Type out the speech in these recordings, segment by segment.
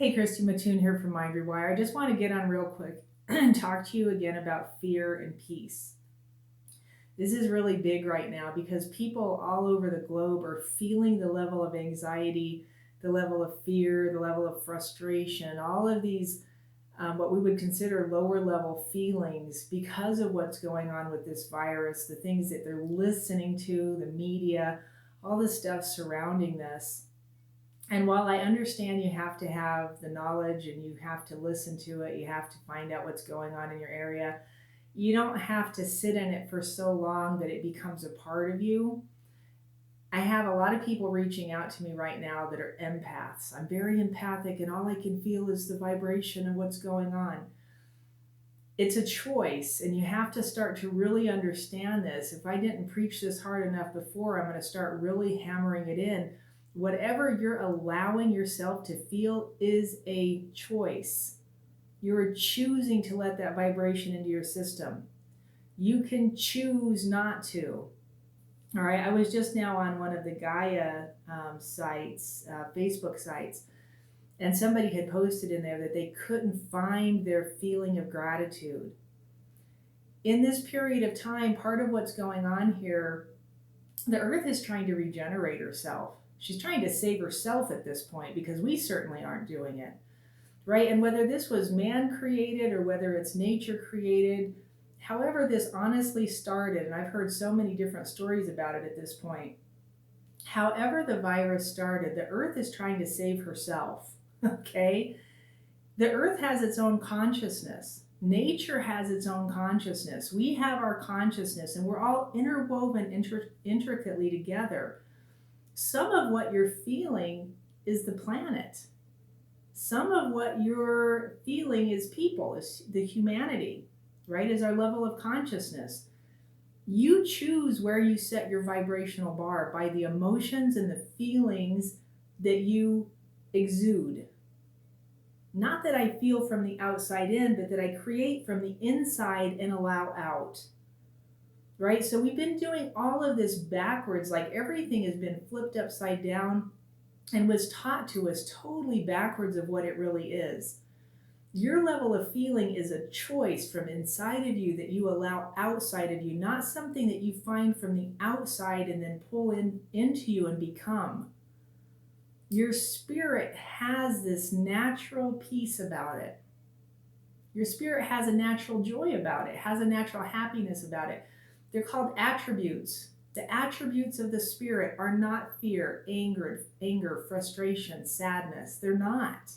Hey, Christy Mattoon here from Rewire. I just want to get on real quick and talk to you again about fear and peace. This is really big right now because people all over the globe are feeling the level of anxiety, the level of fear, the level of frustration, all of these what we would consider lower level feelings because of what's going on with this virus, the things that they're listening to, the media, all the stuff surrounding this. And while I understand you have to have the knowledge and you have to listen to it, you have to find out what's going on in your area, you don't have to sit in it for so long that it becomes a part of you. I have a lot of people reaching out to me right now that are empaths. I'm very empathic and all I can feel is the vibration of what's going on. It's a choice, and you have to start to really understand this. If I didn't preach this hard enough before, I'm going to start really hammering it in. Whatever you're allowing yourself to feel is a choice. You're choosing to let that vibration into your system. You can choose not to. All right, I was just now on one of the Gaia sites, Facebook sites, and somebody had posted in there that they couldn't find their feeling of gratitude. In this period of time, part of what's going on here, the earth is trying to regenerate herself. She's trying to save herself at this point because we certainly aren't doing it, right? And whether this was man created or whether it's nature created, however this honestly started, and I've heard so many different stories about it at this point, however the virus started, the earth is trying to save herself, okay? The earth has its own consciousness. Nature has its own consciousness. We have our consciousness, and we're all interwoven intricately together. Some of what you're feeling is the planet. Some of what you're feeling is people, is the humanity, right? Is our level of consciousness. You choose where you set your vibrational bar by the emotions and the feelings that you exude. Not that I feel from the outside in, but that I create from the inside and allow out. Right? So we've been doing all of this backwards, like everything has been flipped upside down and was taught to us totally backwards of what it really is. Your level of feeling is a choice from inside of you that you allow outside of you, not something that you find from the outside and then pull into you and become. Your spirit has this natural peace about it. Your spirit has a natural joy about it, has a natural happiness about it. They're called attributes. The attributes of the spirit are not fear, anger, frustration, sadness. They're not.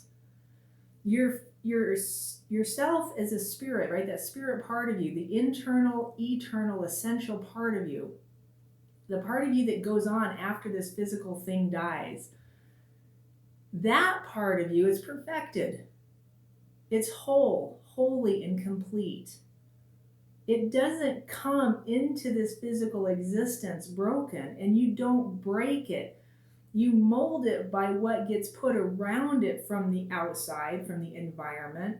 Yourself is a spirit, right? That spirit part of you, the internal, eternal, essential part of you, the part of you that goes on after this physical thing dies. That part of you is perfected. It's whole, holy, and complete. It doesn't come into this physical existence broken, and you don't break it. You mold it by what gets put around it from the outside, from the environment.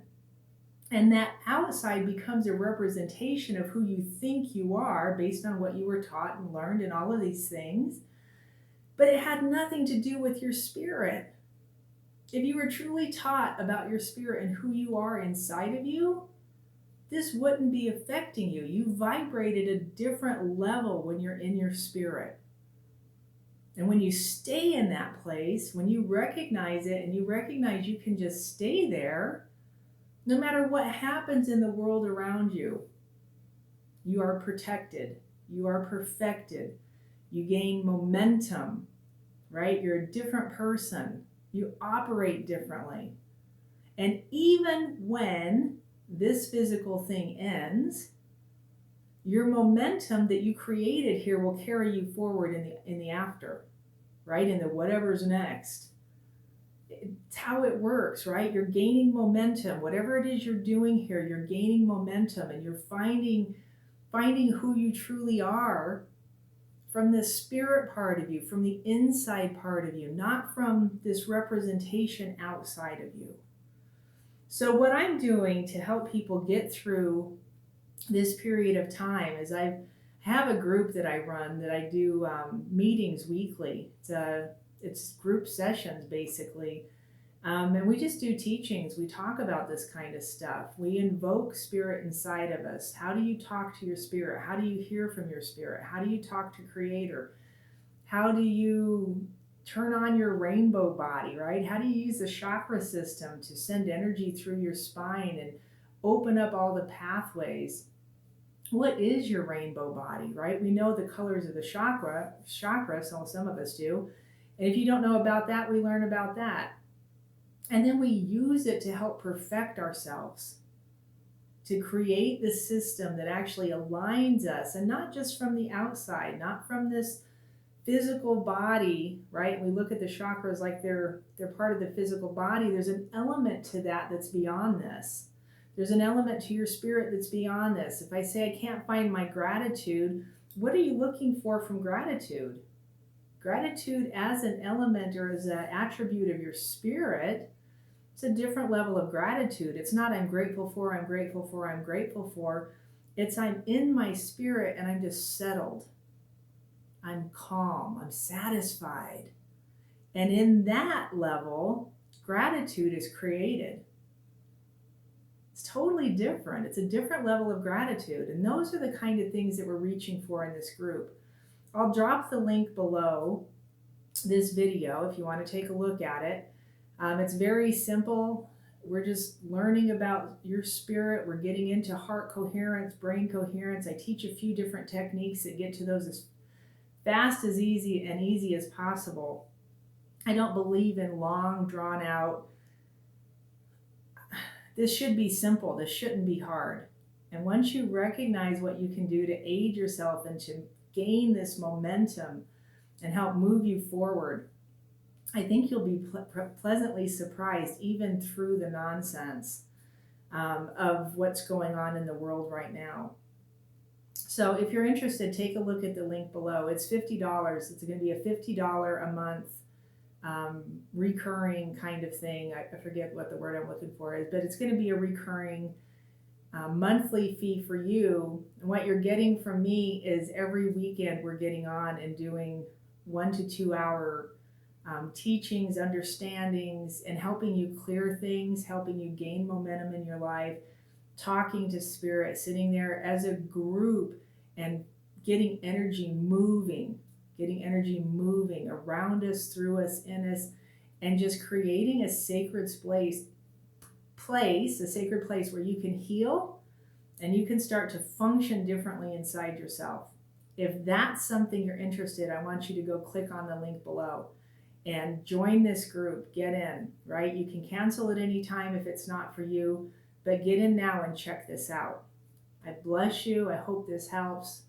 And that outside becomes a representation of who you think you are based on what you were taught and learned and all of these things. But it had nothing to do with your spirit. If you were truly taught about your spirit and who you are inside of you, this wouldn't be affecting you. You vibrate at a different level when you're in your spirit. And when you stay in that place, when you recognize it and you recognize you can just stay there, no matter what happens in the world around you, you are protected, you are perfected, you gain momentum, right? You're a different person. You operate differently. And even when this physical thing ends, your momentum that you created here will carry you forward in the after, right? In the whatever's next. It's how it works, right? You're gaining momentum. Whatever it is you're doing here, you're gaining momentum, and you're finding who you truly are from the spirit part of you, from the inside part of you, not from this representation outside of you. So what I'm doing to help people get through this period of time is I have a group that I run that I do meetings weekly. It's group sessions basically And we just do teachings. We talk about this kind of stuff. We invoke spirit inside of us. How do you talk to your spirit? How do you hear from your spirit? How do you talk to Creator? How do you turn on your rainbow body, right? How do you use the chakra system to send energy through your spine and open up all the pathways? What is your rainbow body, right? We know the colors of the chakra, so some of us do. And if you don't know about that, we learn about that. And then we use it to help perfect ourselves, to create the system that actually aligns us, and not just from the outside, not from this physical body, right? We look at the chakras like they're part of the physical body. There's an element to that that's beyond this. There's an element to your spirit that's beyond this. If I say I can't find my gratitude, what are you looking for from gratitude? Gratitude as an element or as an attribute of your spirit, it's a different level of gratitude. It's not I'm grateful for, I'm grateful for, I'm grateful for. It's I'm in my spirit and I'm just settled. I'm calm, I'm satisfied. And in that level, gratitude is created. It's totally different. It's a different level of gratitude. And those are the kind of things that we're reaching for in this group. I'll drop the link below this video if you want to take a look at it. It's very simple. We're just learning about your spirit. We're getting into heart coherence, brain coherence. I teach a few different techniques that get to those as fast as easy as possible. I don't believe in long, drawn out. This should be simple. This shouldn't be hard. And once you recognize what you can do to aid yourself and to gain this momentum and help move you forward, I think you'll be pleasantly surprised even through the nonsense of what's going on in the world right now. So if you're interested, take a look at the link below. It's $50. It's going to be a $50 a month recurring kind of thing. I forget what the word I'm looking for is, but it's going to be a recurring monthly fee for you. And what you're getting from me is every weekend we're getting on and doing 1 to 2 hour teachings, understandings, and helping you clear things, helping you gain momentum in your life, talking to spirit, sitting there as a group and getting energy moving around us, through us, in us, and just creating a sacred a sacred place where you can heal and you can start to function differently inside yourself. If that's something you're interested, I want you to go click on the link below and join this group. Get in, right? You can cancel at any time if it's not for you, but get in now and check this out. I bless you. I hope this helps.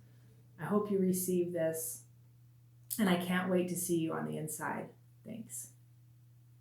I hope you receive this. And I can't wait to see you on the inside. Thanks.